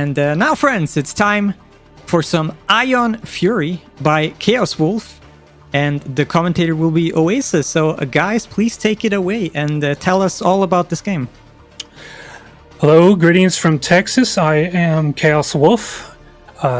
And now, friends, it's time for some Ion Fury by Chaos Wolf. And the commentator will be Oasis. So, guys, please take it away and tell us all about this game. Hello, greetings from Texas. I am Chaos Wolf.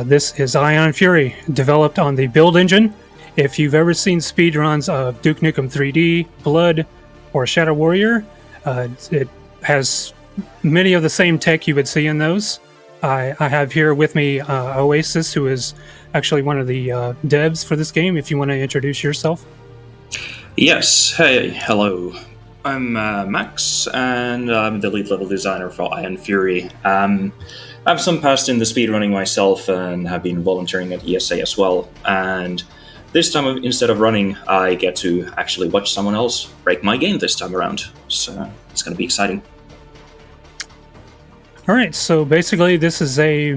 This is Ion Fury, developed on the build engine. If you've ever seen speedruns of Duke Nukem 3D, Blood, or Shadow Warrior, it has many of the same tech you would see in those. I have here with me Oasis, who is actually one of the devs for this game, if you want to introduce yourself. Yes, hey, hello. I'm Max, and I'm the lead level designer for Ion Fury. I have some past in the speedrunning myself and have been volunteering at ESA as well. And this time, instead of running, I get to actually watch someone else break my game this time around. So it's going to be exciting. Alright, so basically this is a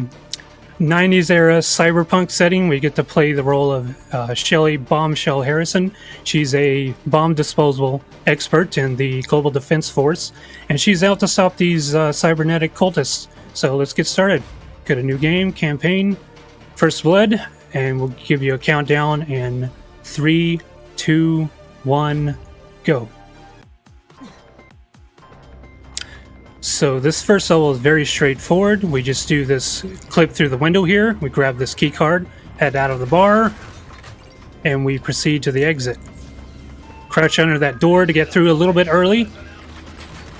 90s era cyberpunk setting. We get to play the role of Shelly Bombshell Harrison. She's a bomb disposal expert in the Global Defense Force, and she's out to stop these cybernetic cultists. So let's get started. Got a new game, campaign, First Blood, and we'll give you a countdown in 3, 2, 1, go. So this first level is very straightforward. We just do this clip through the window here. We grab this key card, head out of the bar, and we proceed to the exit. Crouch under that door to get through a little bit early.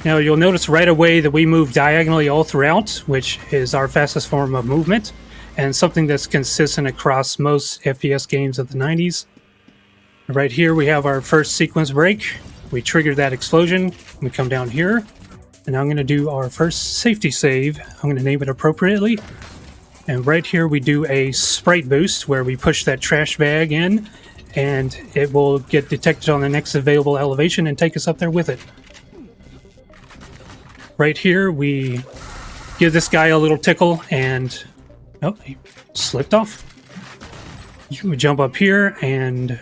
Now you'll notice right away that we move diagonally all throughout, which is our fastest form of movement, and something that's consistent across most FPS games of the 90s. Right here we have our first sequence break. We trigger that explosion. We come down here. And I'm going to do our first safety save. I'm going to name it appropriately. And right here we do a sprite boost where we push that trash bag in and it will get detected on the next available elevation and take us up there with it. Right here we give this guy a little tickle and... oh, he slipped off. You can jump up here and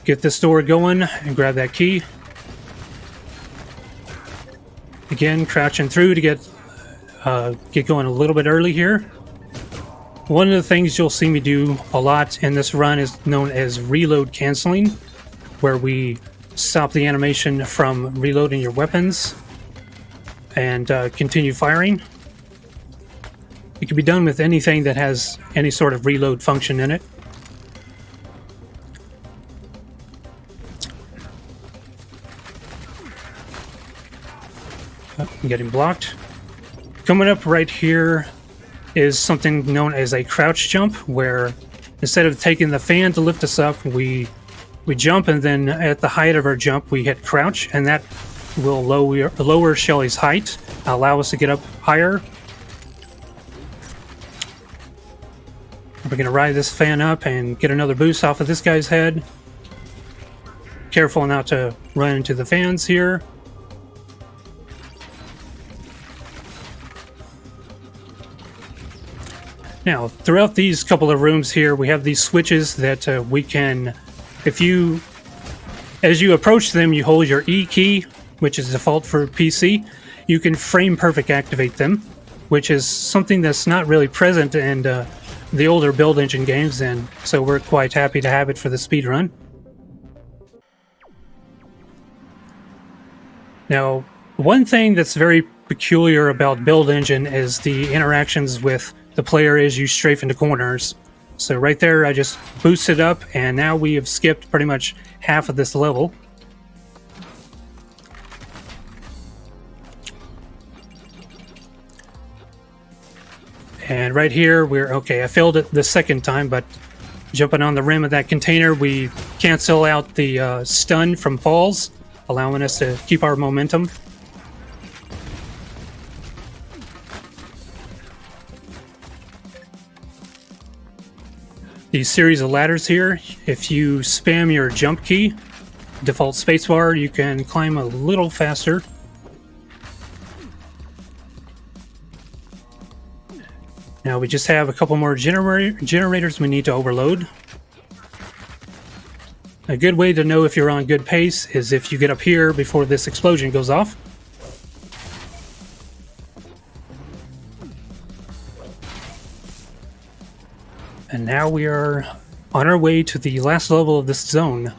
get this door going and grab that key. Again, crouching through to get going a little bit early here. One of the things you'll see me do a lot in this run is known as reload canceling, where we stop the animation from reloading your weapons and continue firing. It can be done with anything that has any sort of reload function in it. I'm getting blocked. Coming up right here is something known as a crouch jump, where instead of taking the fan to lift us up, we jump, and then at the height of our jump we hit crouch, and that will lower Shelly's height, allow us to get up higher. We're going to ride this fan up and get another boost off of this guy's head. Careful not to run into the fans here. Now, throughout these couple of rooms here, we have these switches that we can, as you approach them, you hold your E key, which is default for PC. You can frame perfect activate them, which is something that's not really present in the older build engine games, and so we're quite happy to have it for the speedrun. Now, one thing that's very peculiar about build engine is the interactions with the player as you strafe into corners. So right there I just boosted up, and now we have skipped pretty much half of this level. And right here we're okay. I failed it the second time, but jumping on the rim of that container, we cancel out the stun from falls, allowing us to keep our momentum. These series of ladders here, if you spam your jump key, default spacebar, you can climb a little faster. Now we just have a couple more generators we need to overload. A good way to know if you're on good pace is if you get up here before this explosion goes off. And now we are on our way to the last level of this zone.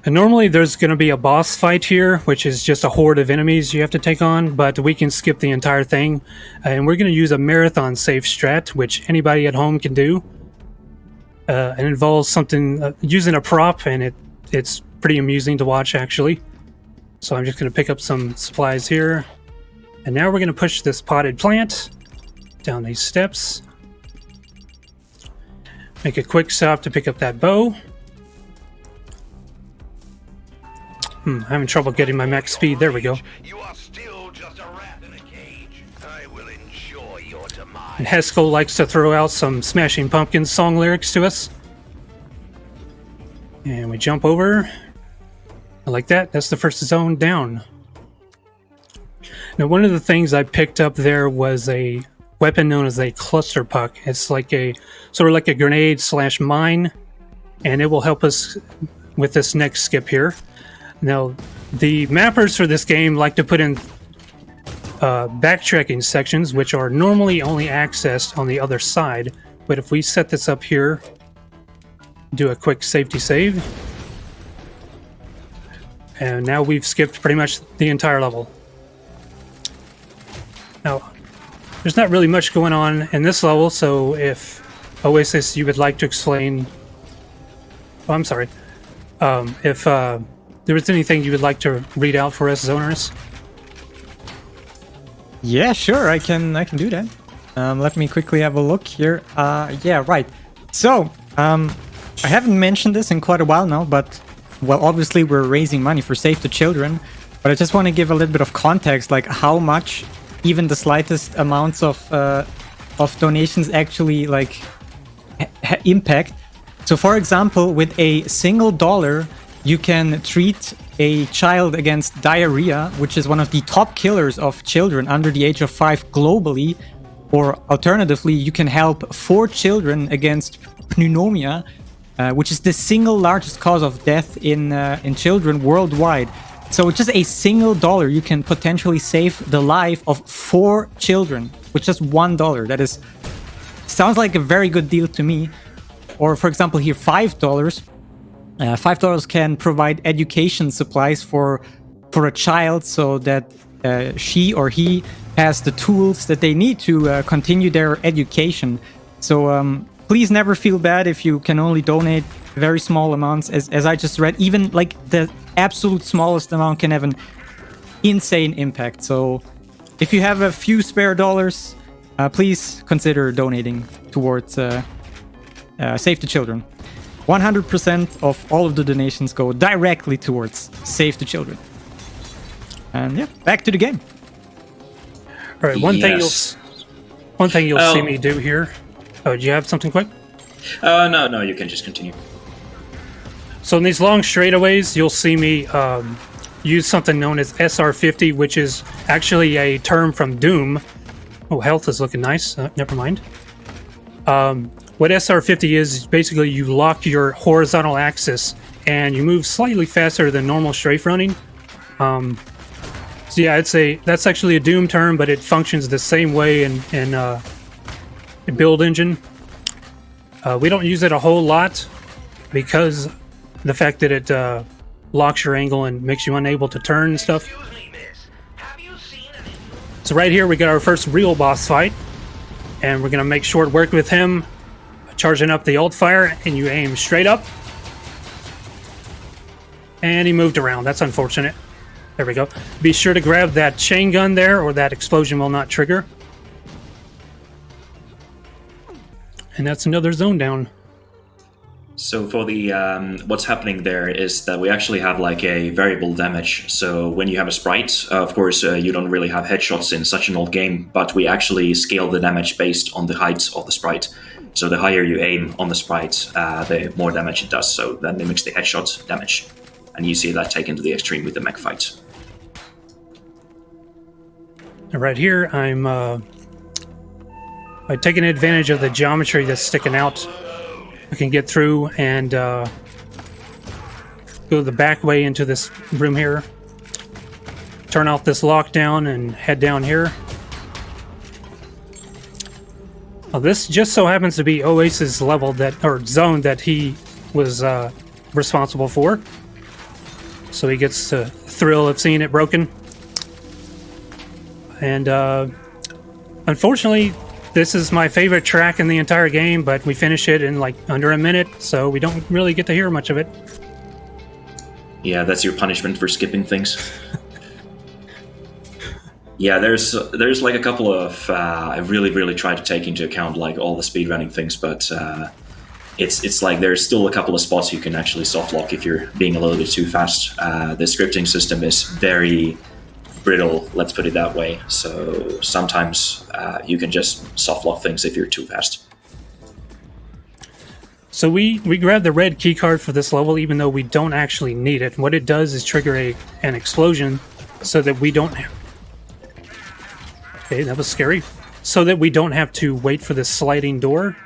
And normally there's going to be a boss fight here, which is just a horde of enemies you have to take on, but we can skip the entire thing. And we're going to use a marathon save strat, which anybody at home can do. It involves something, using a prop, and it's pretty amusing to watch, actually. So I'm just going to pick up some supplies here. And now we're going to push this potted plant down these steps. Make a quick stop to pick up that bow. I'm having trouble getting my max speed. There we go. You are still just a rat in a cage. I will ensure your demise. And Haskell likes to throw out some Smashing Pumpkins song lyrics to us. And we jump over. Like that. That's the first zone down. Now, one of the things I picked up there was a weapon known as a cluster puck. It's like a sort of like a grenade / mine, and it will help us with this next skip here. Now, the mappers for this game like to put in backtracking sections, which are normally only accessed on the other side. But if we set this up here, do a quick safety save, and now we've skipped pretty much the entire level. Now, there's not really much going on in this level, so if Oasis, you would like to explain... Oh, I'm sorry. If there was anything you would like to read out for us, Zoners? Yeah, sure, I can do that. Let me quickly have a look here. Yeah, right. So, I haven't mentioned this in quite a while now, but, well, obviously we're raising money for Save the Children, but I just want to give a little bit of context, like how much even the slightest amounts of donations actually, like, impact. So, for example, with a single $1, you can treat a child against diarrhea, which is one of the top killers of children under the age of 5 globally. Or alternatively, you can help 4 children against pneumonia, which is the single largest cause of death in children worldwide. So with just a single $1, you can potentially save the life of 4 children with just $1. That is, sounds like a very good deal to me. Or for example, here $5. $5 can provide education supplies for a child so that she or he has the tools that they need to continue their education. So please never feel bad if you can only donate very small amounts. As I just read, even like the absolute smallest amount can have an insane impact. So if you have a few spare dollars, please consider donating towards Save the Children. 100% of all of the donations go directly towards Save the Children. And yeah, back to the game. All right, one thing you'll see me do here. Oh, do you have something quick? No, you can just continue. So in these long straightaways, you'll see me use something known as SR50, which is actually a term from Doom. Oh, health is looking nice. Never mind. What SR50 is basically you lock your horizontal axis and you move slightly faster than normal strafe running. So yeah, that's actually a Doom term, but it functions the same way in Build Engine. We don't use it a whole lot because the fact that it locks your angle and makes you unable to turn and stuff. So right here we got our first real boss fight, and we're gonna make short work with him. Charging up the ult fire, and you aim straight up. And he moved around. That's unfortunate. There we go. Be sure to grab that chain gun there, or that explosion will not trigger. And that's another zone down. So for the what's happening there is that we actually have like a variable damage. So when you have a sprite, of course, you don't really have headshots in such an old game, but we actually scale the damage based on the height of the sprite. So the higher you aim on the sprite, the more damage it does. So that mimics the headshot damage. And you see that taken to the extreme with the mech fight. Right here, I'm taking advantage of the geometry that's sticking out. I can get through and go the back way into this room here. Turn off this lockdown and head down here. Well, this just so happens to be Oasis level or zone that he was responsible for. So he gets the thrill of seeing it broken. And unfortunately, this is my favorite track in the entire game, but we finish it in like under a minute, so we don't really get to hear much of it. Yeah, that's your punishment for skipping things. Yeah, there's like a couple of I really try to take into account like all the speedrunning things, but it's like there's still a couple of spots you can actually soft lock if you're being a little bit too fast. The scripting system is very brittle, let's put it that way. So sometimes you can just soft lock things if you're too fast. So we grabbed the red key card for this level, even though we don't actually need it. What it does is trigger an explosion, so that we don't. Okay, that was scary. So that we don't have to wait for this sliding door,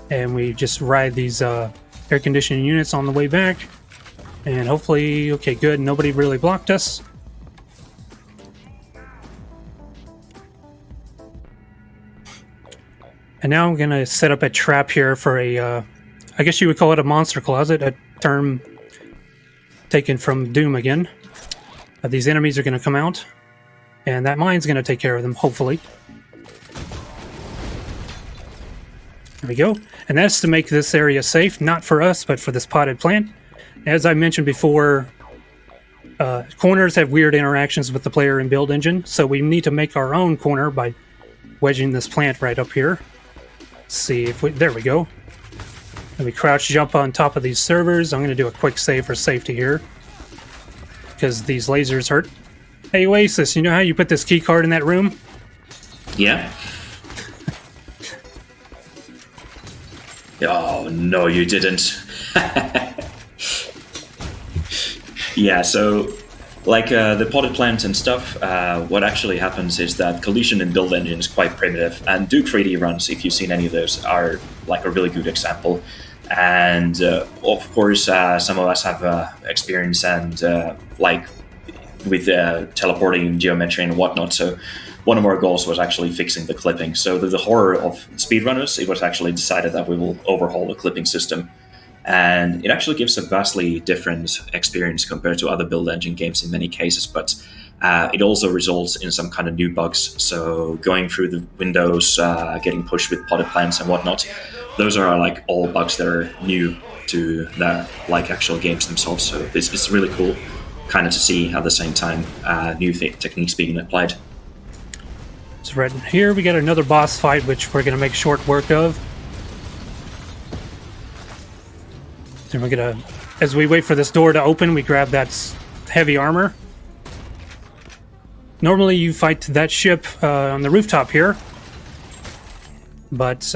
and we just ride these air conditioning units on the way back, and hopefully, okay, good. Nobody really blocked us. And now I'm gonna set up a trap here for a, I guess you would call it a monster closet, a term taken from Doom again. These enemies are gonna come out, and that mine's gonna take care of them, hopefully. There we go. And that's to make this area safe, not for us, but for this potted plant. As I mentioned before, corners have weird interactions with the player in build engine, so we need to make our own corner by wedging this plant right up here. See if we, there we go. And we crouch jump on top of these servers. I'm going to do a quick save for safety here, because these lasers hurt. Hey Oasis, you know how you put this key card in that room? Yeah. Oh, no, you didn't. Yeah, so like the potted plant and stuff, what actually happens is that collision in build engine is quite primitive, and Duke 3D runs, if you've seen any of those, are like a really good example. And of course, some of us have experience and like with teleporting geometry and whatnot. So one of our goals was actually fixing the clipping. So the horror of speedrunners, it was actually decided that we will overhaul the clipping system. And it actually gives a vastly different experience compared to other build engine games in many cases, but it also results in some kind of new bugs. So going through the windows, getting pushed with potted plants and whatnot, those are like all bugs that are new to the like actual games themselves. So it's really cool kind of to see at the same time new techniques being applied. So right here we got another boss fight, which we're going to make short work of. And we're gonna, as we wait for this door to open, we grab that heavy armor. Normally you fight that ship on the rooftop here, but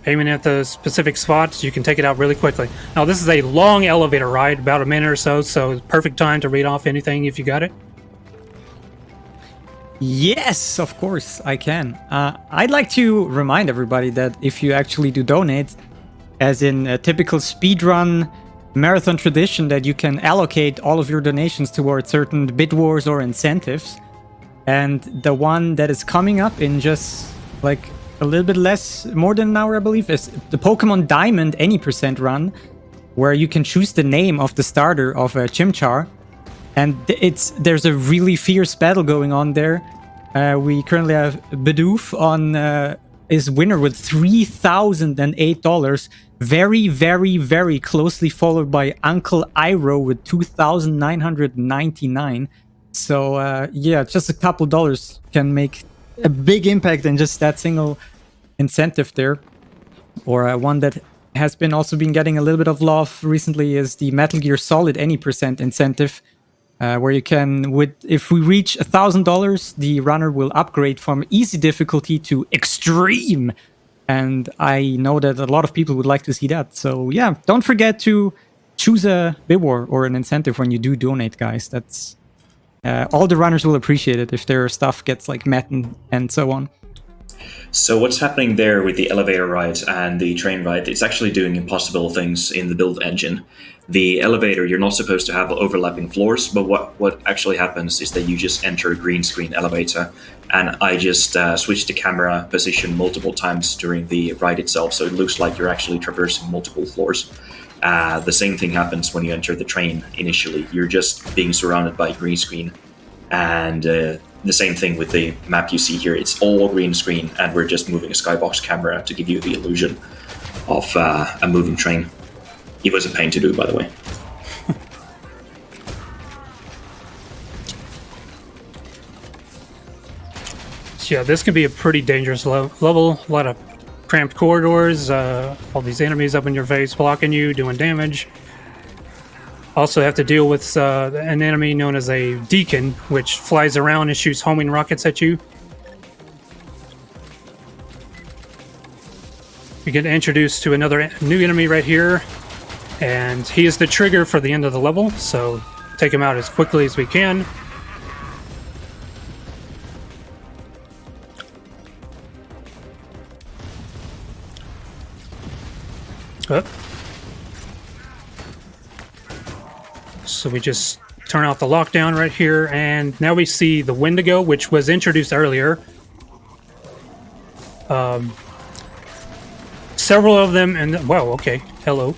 aiming at the specific spots, you can take it out really quickly. Now this is a long elevator ride, about a minute or so, so perfect time to read off anything if you got it. Yes, of course, I can. I'd like to remind everybody that if you actually do donate, as in a typical speedrun marathon tradition, that you can allocate all of your donations towards certain bid wars or incentives. And the one that is coming up in just like a little bit less, more than an hour, I believe, is the Pokemon Diamond any % run, where you can choose the name of the starter of a Chimchar. And there's a really fierce battle going on there. We currently have Bidoof on is winner with $3,008. Very, very, very closely followed by Uncle Iroh with $2,999. So yeah, just a couple dollars can make a big impact in just that single incentive there. Or one that has been also been getting a little bit of love recently is the Metal Gear Solid any % incentive. Where you can, if we reach $1,000, the runner will upgrade from easy difficulty to extreme. And I know that a lot of people would like to see that. So yeah, don't forget to choose a bid war or an incentive when you do donate, guys. That's all the runners will appreciate it if their stuff gets like met and so on. So what's happening there with the elevator ride and the train ride, it's actually doing impossible things in the build engine. The elevator, you're not supposed to have overlapping floors, but what actually happens is that you just enter a green screen elevator, and I just switched the camera position multiple times during the ride itself, so it looks like you're actually traversing multiple floors. The same thing happens when you enter the train initially. You're just being surrounded by green screen, and the same thing with the map you see here. It's all green screen, and we're just moving a skybox camera to give you the illusion of a moving train. It was a pain to do, by the way. So yeah, this can be a pretty dangerous level. A lot of cramped corridors, all these enemies up in your face, blocking you, doing damage. Also have to deal with an enemy known as a deacon, which flies around and shoots homing rockets at you. We get introduced to another new enemy right here, and he is the trigger for the end of the level, so take him out as quickly as we can. So we just turn off the lockdown right here, and now we see the Wendigo, which was introduced earlier. Several of them, and wow, okay, hello.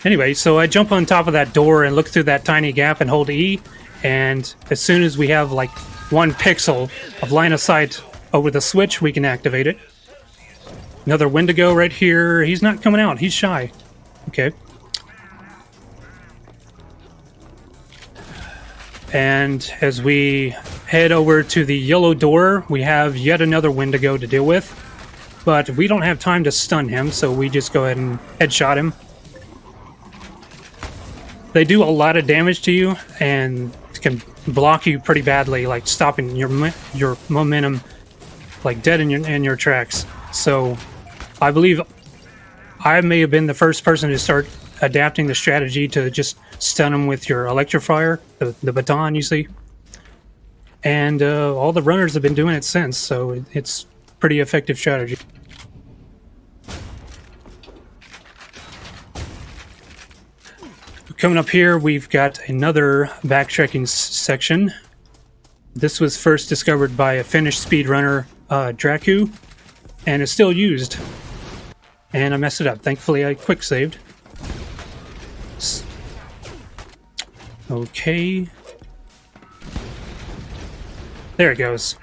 Anyway, so I jump on top of that door and look through that tiny gap and hold E, and as soon as we have like 1 pixel of line of sight over the switch, we can activate it. Another Wendigo right here. He's not coming out. He's shy. Okay. And as we head over to the yellow door, we have yet another Wendigo to deal with. But we don't have time to stun him, so we just go ahead and headshot him. They do a lot of damage to you and can block you pretty badly, like stopping your momentum, like dead in your tracks. So I believe I may have been the first person to start adapting the strategy to just stun them with your electrifier, the baton you see. And all the runners have been doing it since, so it's pretty effective strategy. Coming up here, we've got another backtracking section. This was first discovered by a Finnish speedrunner, Draku, and is still used. And I messed it up. Thankfully, I quick saved. Okay. There it goes.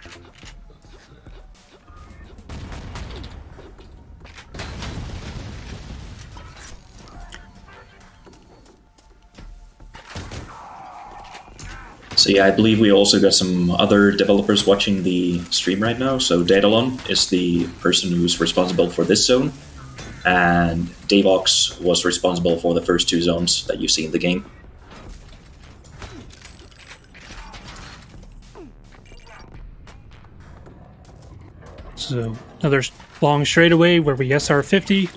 So yeah, I believe we also got some other developers watching the stream right now. So Daedalon is the person who's responsible for this zone, and Davox was responsible for the first 2 zones that you see in the game. So another long straightaway where we SR50.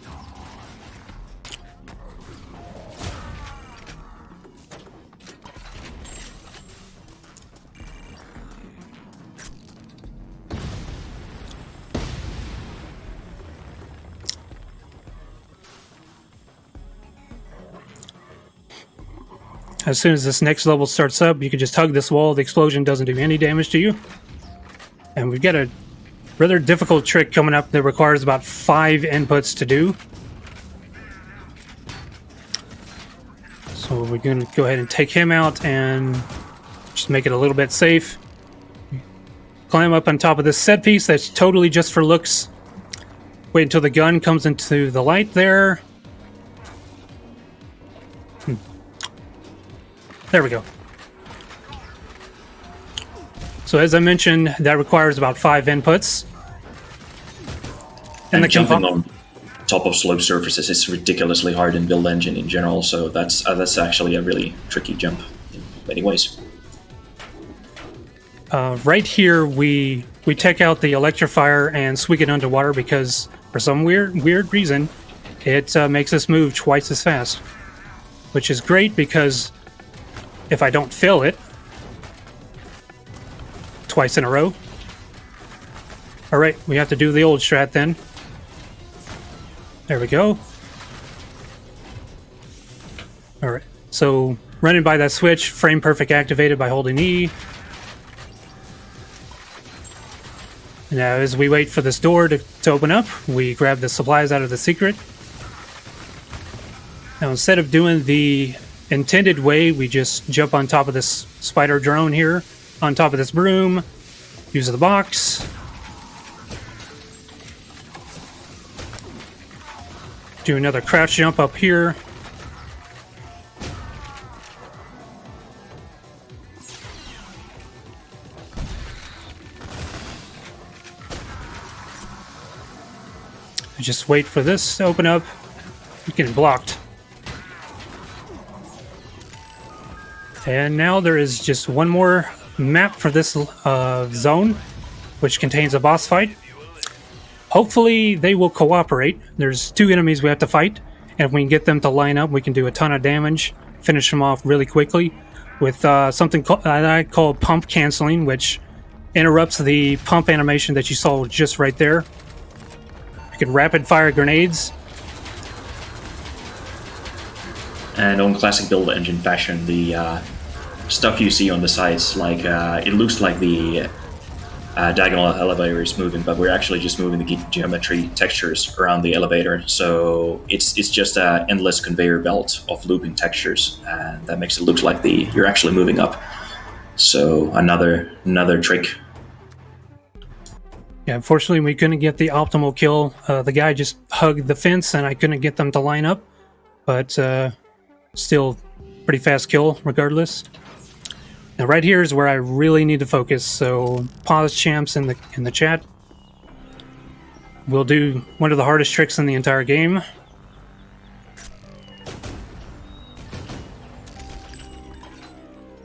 As soon as this next level starts up, you can just hug this wall. The explosion doesn't do any damage to you. And we've got a rather difficult trick coming up that requires about 5 inputs to do. So we're going to go ahead and take him out and just make it a little bit safe. Climb up on top of this set piece that's totally just for looks. Wait until the gun comes into the light there. There we go. So as I mentioned, that requires about 5 inputs. And jumping on top of slope surfaces is ridiculously hard in Build Engine in general, so that's actually a really tricky jump in many ways. Right here, we take out the electrifier and swing it underwater because, for some weird reason, it makes us move twice as fast. Which is great because if I don't fill it twice in a row. Alright, we have to do the old strat then. There we go. So running by that switch, frame perfect activated by holding E. Now as we wait for this door to open up, we grab the supplies out of the secret. Now instead of doing the intended way, we just jump on top of this spider drone here, on top of this broom, use the box. Do another crouch jump up here. Just wait for this to open up. It's getting blocked. And now there is just one more map for this zone, which contains a boss fight. Hopefully they will cooperate. There's 2 enemies we have to fight, and if we can get them to line up, we can do a ton of damage, finish them off really quickly with something that I call pump canceling, which interrupts the pump animation that you saw just right there. You can rapid fire grenades. And on classic build engine fashion, the stuff you see on the sides, like it looks like the diagonal elevator is moving, but we're actually just moving the geometry textures around the elevator. So it's just an endless conveyor belt of looping textures, and that makes it look like you're actually moving up. So another trick. Yeah, unfortunately we couldn't get the optimal kill. The guy just hugged the fence and I couldn't get them to line up, but still pretty fast kill regardless. Now right here is where I really need to focus, so pause champs in the chat. We'll do one of the hardest tricks in the entire game.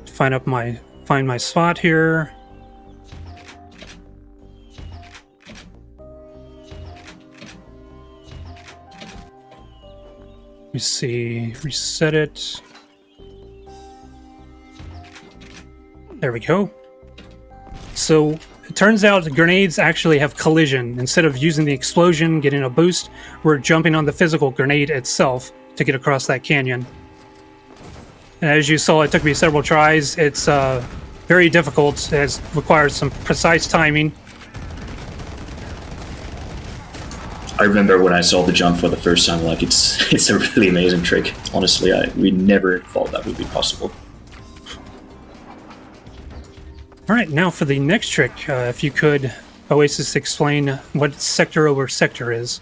Find my spot here. Let me see, reset it. There we go. So it turns out the grenades actually have collision. Instead of using the explosion, getting a boost, we're jumping on the physical grenade itself to get across that canyon. And as you saw, it took me several tries. It's very difficult. It requires some precise timing. I remember when I saw the jump for the first time, like it's a really amazing trick. Honestly, we never thought that would be possible. All right, now for the next trick, if you could, Oasis, explain what sector over sector is.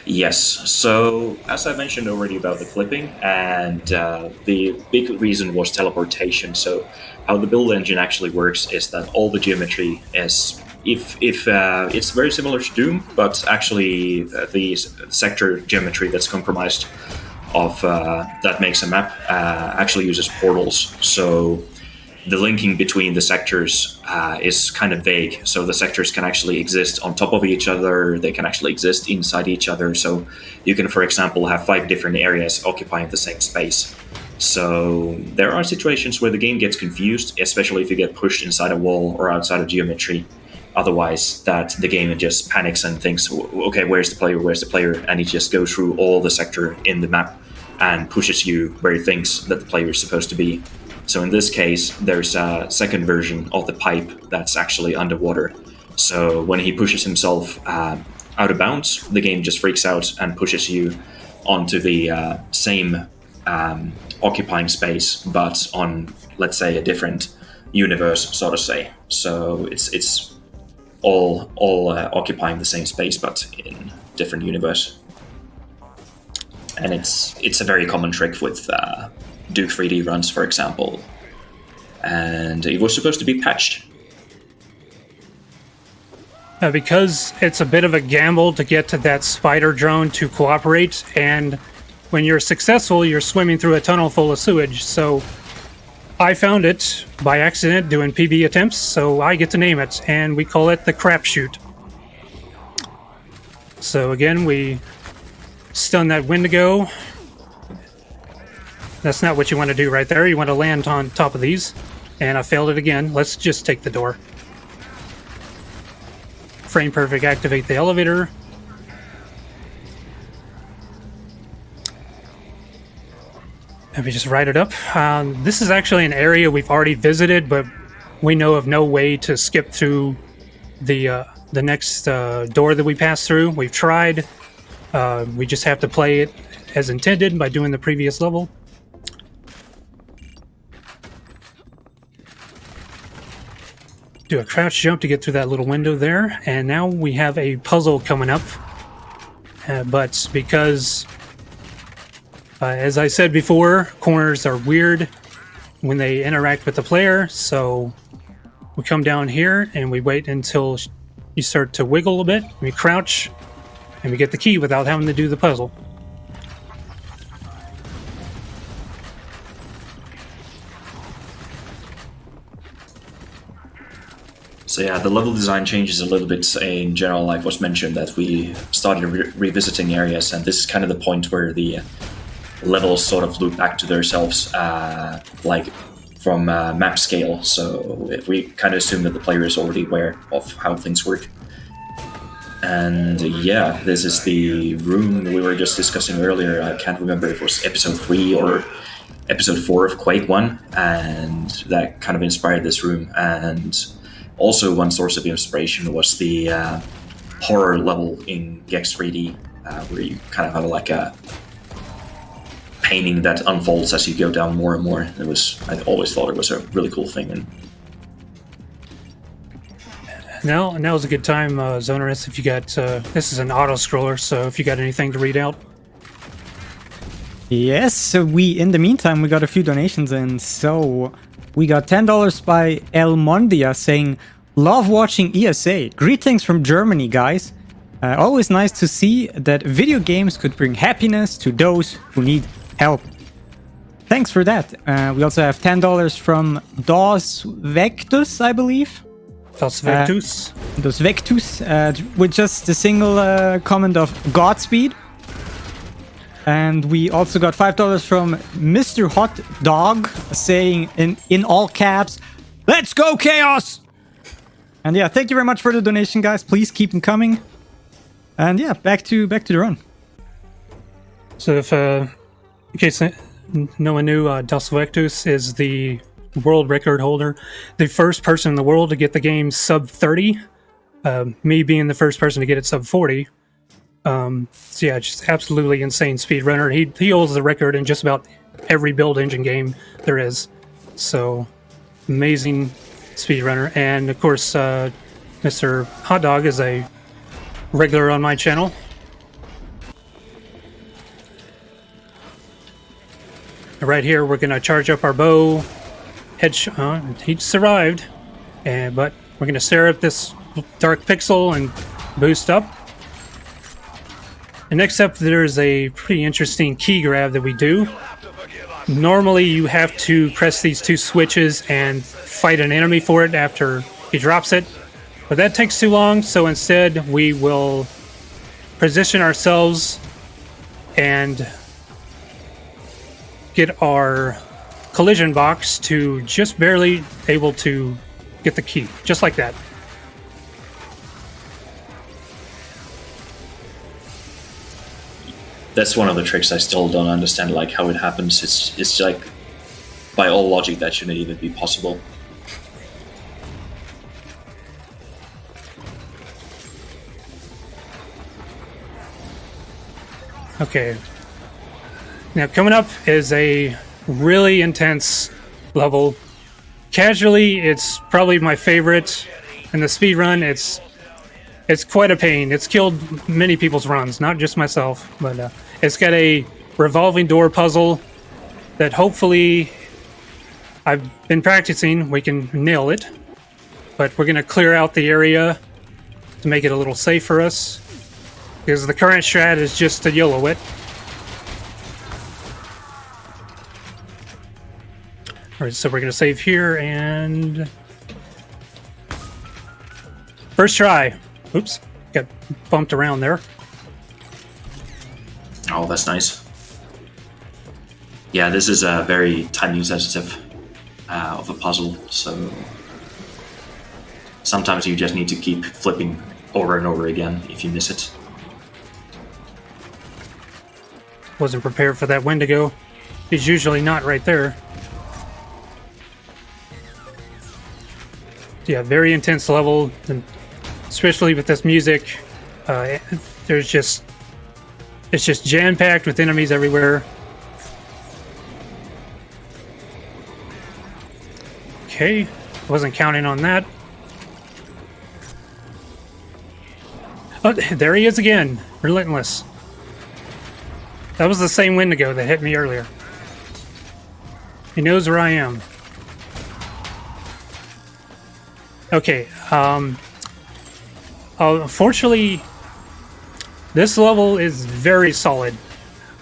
Yes, so as I mentioned already about the clipping, and the big reason was teleportation. So how the build engine actually works is that all the geometry is, if it's very similar to Doom, but actually the sector geometry that's compromised of that makes a map actually uses portals. So the linking between the sectors is kind of vague. So the sectors can actually exist on top of each other. They can actually exist inside each other. So you can, for example, have 5 different areas occupying the same space. So there are situations where the game gets confused, especially if you get pushed inside a wall or outside of geometry. Otherwise, that the game just panics and thinks, okay, where's the player? And it just goes through all the sector in the map and pushes you where it thinks that the player is supposed to be. So in this case, there's a second version of the pipe that's actually underwater. So when he pushes himself out of bounds, the game just freaks out and pushes you onto the same occupying space, but on, let's say, a different universe, so to say. So it's all occupying the same space, but in different universe. And it's a very common trick with Duke 3D runs, for example, and it was supposed to be patched. Because it's a bit of a gamble to get to that spider drone to cooperate, and when you're successful, you're swimming through a tunnel full of sewage. So I found it by accident doing PB attempts, so I get to name it, and we call it the crapshoot. So again, we stun that Wendigo. That's not what you want to do right there. You want to land on top of these. And I failed it again. Let's just take the door. Frame perfect, activate the elevator. Let me just write it up. This is actually an area we've already visited, but we know of no way to skip through the next door that we pass through. We've tried. We just have to play it as intended by doing the previous level. Do a crouch jump to get through that little window there, and now we have a puzzle coming up. But because, as I said before, corners are weird when they interact with the player, so we come down here and we wait until you start to wiggle a bit, we crouch, and we get the key without having to do the puzzle. So yeah, the level design changes a little bit in general, like was mentioned, that we started revisiting areas, and this is kind of the point where the levels sort of loop back to themselves, like from map scale. So if we kind of assume that the player is already aware of how things work. And yeah, this is the room we were just discussing earlier. I can't remember if it was episode 3 or episode 4 of Quake 1, and that kind of inspired this room. And also, one source of inspiration was the horror level in Gex 3D, where you kind of have like a painting that unfolds as you go down more and more. I always thought it was a really cool thing. And now's a good time, Zonerus, if you got... this is an auto-scroller, so if you got anything to read out. Yes, so in the meantime, we got a few donations in. So we got $10 by El Mondia saying, "Love watching ESA. Greetings from Germany, guys. Always nice to see that video games could bring happiness to those who need help." Thanks for that. We also have $10 from Dos Vectus, I believe. Dos Vectus. Dos Vectus, with just a single comment of Godspeed. And we also got $5 from Mr. Hot Dog saying in all caps, "Let's go Chaos!" And yeah, thank you very much for the donation, guys. Please keep them coming. And yeah, back to the run. So if, in case no one knew, Dos Vectus is the world record holder. The first person in the world to get the game sub 30. Me being the first person to get it sub 40. So yeah, just absolutely insane speedrunner. He holds the record in just about every build engine game there is. So amazing speedrunner. And of course, Mr. Hot Dog is a regular on my channel. Right here, we're gonna charge up our bow. He survived, but we're gonna stare at this dark pixel and boost up. And next up, there's a pretty interesting key grab that we do. Normally, you have to press these two switches and fight an enemy for it after he drops it, but that takes too long, so instead we will position ourselves and get our collision box to just barely able to get the key, just like that. that's one of the tricks I still don't understand, like how it happens. It's like, by all logic, that shouldn't even be possible. Okay. Now coming up is a really intense level. Casually, it's probably my favorite. In the speedrun, it's quite a pain. It's killed many people's runs, not just myself. But it's got a revolving door puzzle that hopefully I've been practicing. We can nail it. But we're going to clear out the area to make it a little safe for us, because the current strat is just to YOLO it. Alright, so we're going to save here and... First try. Oops, got bumped around there. Oh, that's nice. Yeah, this is a very time sensitive of a puzzle, so sometimes you just need to keep flipping over and over again if you miss it. Wasn't prepared for that Wendigo. He's usually not right there. Yeah, very intense level, and especially with this music. It's just jam-packed with enemies everywhere. Okay, wasn't counting on that. Oh, there he is again, relentless. That was the same Wendigo that hit me earlier. He knows where I am. Okay, unfortunately, this level is very solid.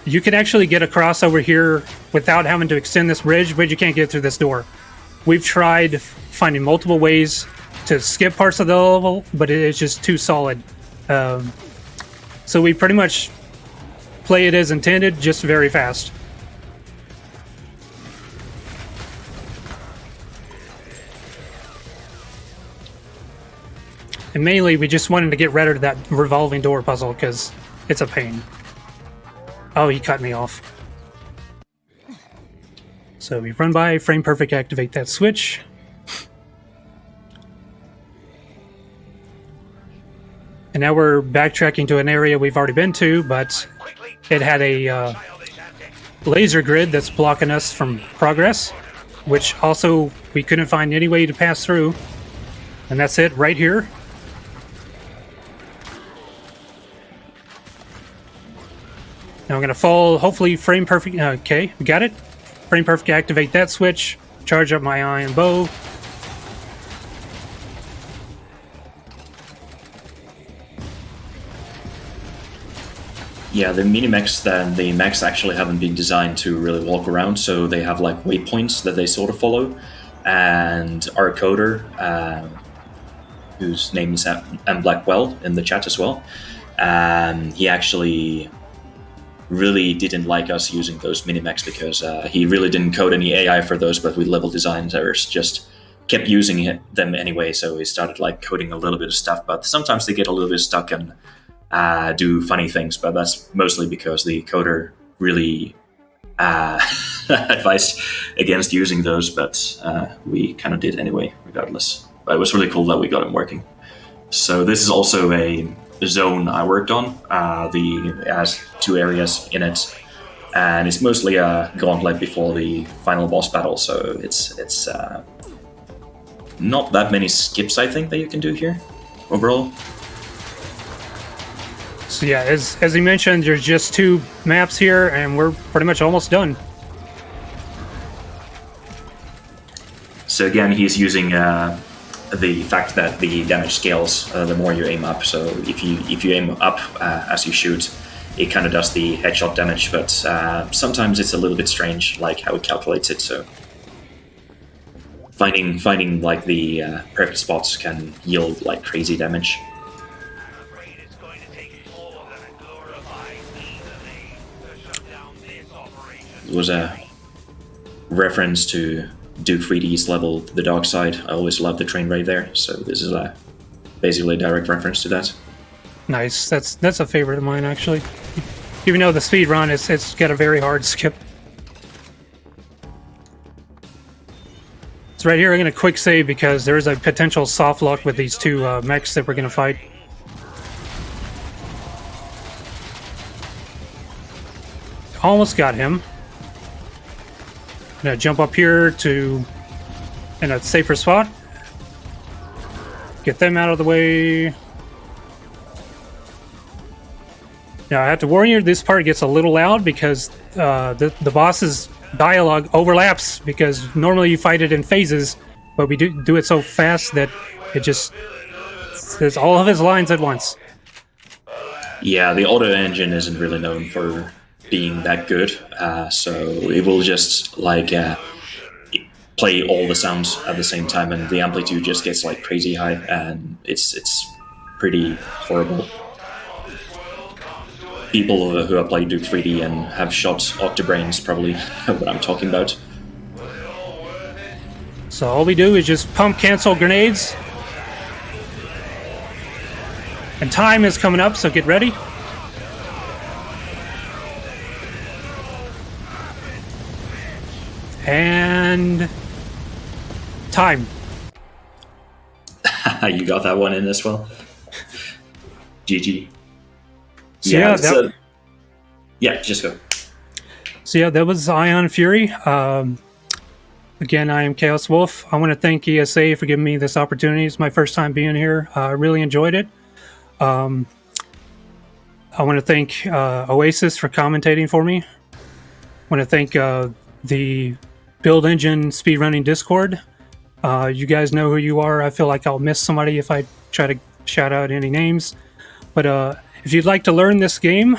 You can actually get across over here without having to extend this bridge, but you can't get through this door. We've tried finding multiple ways to skip parts of the level, but it is just too solid. So we pretty much play it as intended, just very fast. And mainly, we just wanted to get rid of that revolving door puzzle, because it's a pain. Oh, he cut me off. So we run by, frame perfect, activate that switch. And now we're backtracking to an area we've already been to, but it had a laser grid that's blocking us from progress, which also we couldn't find any way to pass through. And that's it right here. Now I'm going to fall, hopefully frame perfect. Okay, we got it. Frame perfect, activate that switch. Charge up my iron bow. Yeah, the mini-mechs and the mechs actually haven't been designed to really walk around, so they have like waypoints that they sort of follow. And our coder, whose name is M. Blackwell in the chat as well, he actually really didn't like us using those mini-mechs because he really didn't code any AI for those, but we level designers just kept using them anyway, so he started like coding a little bit of stuff, but sometimes they get a little bit stuck and do funny things, but that's mostly because the coder really advised against using those, but we kind of did anyway, regardless. But it was really cool that we got them working. So this is also a zone I worked on. It has 2 areas in it, and it's mostly a gauntlet before the final boss battle, so it's not that many skips, I think, that you can do here overall. So yeah, as he mentioned, there's just 2 maps here, and we're pretty much almost done. So again, he's using the fact that the damage scales the more you aim up. So if you aim up as you shoot, it kind of does the headshot damage, but sometimes it's a little bit strange, like how it calculates it. So finding like the perfect spots can yield like crazy damage. It was a reference to Duke 3D's level, The Dark Side. I always loved the train right there, so this is basically a direct reference to that. Nice. That's a favorite of mine, actually. Even though the speedrun, it's got a very hard skip. So right here, I'm going to quick save because there is a potential soft lock with these 2 mechs that we're going to fight. Almost got him. I'm going to jump up here in a safer spot. Get them out of the way. Now, I have to warn you, this part gets a little loud because the boss's dialogue overlaps, because normally you fight it in phases, but we do it so fast that it just says all of his lines at once. Yeah, the auto engine isn't really known for being that good, so it will just like play all the sounds at the same time, and the amplitude just gets like crazy high, and it's pretty horrible. People who have played Duke 3D and have shot Octobrains probably know what I'm talking about. So all we do is just pump cancel grenades, and time is coming up, so get ready. And time. You got that one in as well. GG. So yeah, yeah, just go. So yeah, that was Ion Fury. Again, I am Chaos Wolf. I want to thank ESA for giving me this opportunity. It's my first time being here. I really enjoyed it. I want to thank Oasis for commentating for me. I want to thank the Build Engine Speedrunning Discord. You guys know who you are. I feel like I'll miss somebody if I try to shout out any names. But if you'd like to learn this game,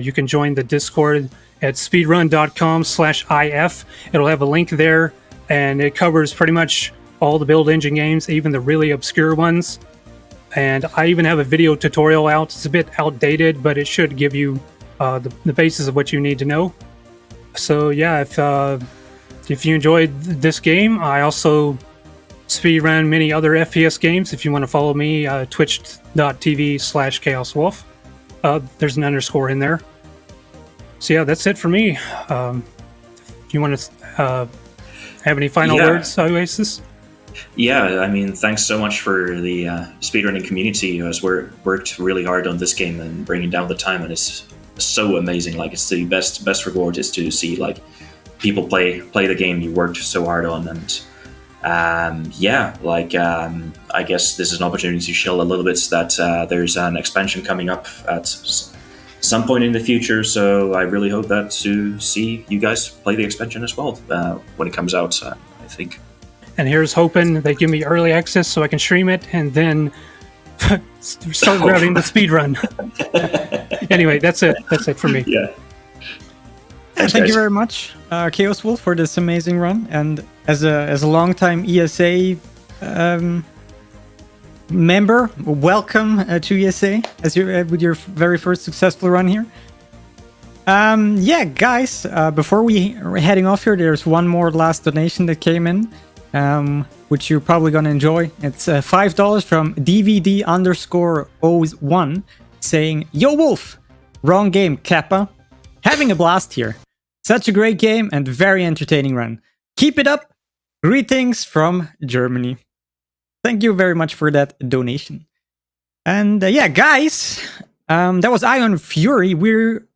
you can join the Discord at speedrun.com/if. It'll have a link there, and it covers pretty much all the Build Engine games, even the really obscure ones. And I even have a video tutorial out. It's a bit outdated, but it should give you the basis of what you need to know. So yeah, if you enjoyed this game, I also speedrun many other FPS games. If you want to follow me, twitch.tv/chaoswolf. There's an underscore in there. So yeah, that's it for me. Do you want to have any final words, Oasis? Yeah, I mean, thanks so much for the speedrunning community who has worked really hard on this game and bringing down the time, and it's so amazing. Like, it's the best reward is to see like people play the game you worked so hard on, and I guess this is an opportunity to show a little bit that there's an expansion coming up at some point in the future. So I really hope that to see you guys play the expansion as well when it comes out. I think. And here's hoping they give me early access so I can stream it and then start routing the speed run. Anyway, that's it. That's it for me. Yeah. Thank you very much, Chaos Wolf, for this amazing run. And as a longtime ESA member, welcome to ESA as with your very first successful run here. Yeah, guys, before we're heading off here, there's one more last donation that came in. Which you're probably going to enjoy. It's $5 from DVD_01 saying, "Yo Wolf, wrong game, Kappa. Having a blast here. Such a great game and very entertaining run. Keep it up. Greetings from Germany." Thank you very much for that donation. And yeah, guys, that was Ion Fury. We're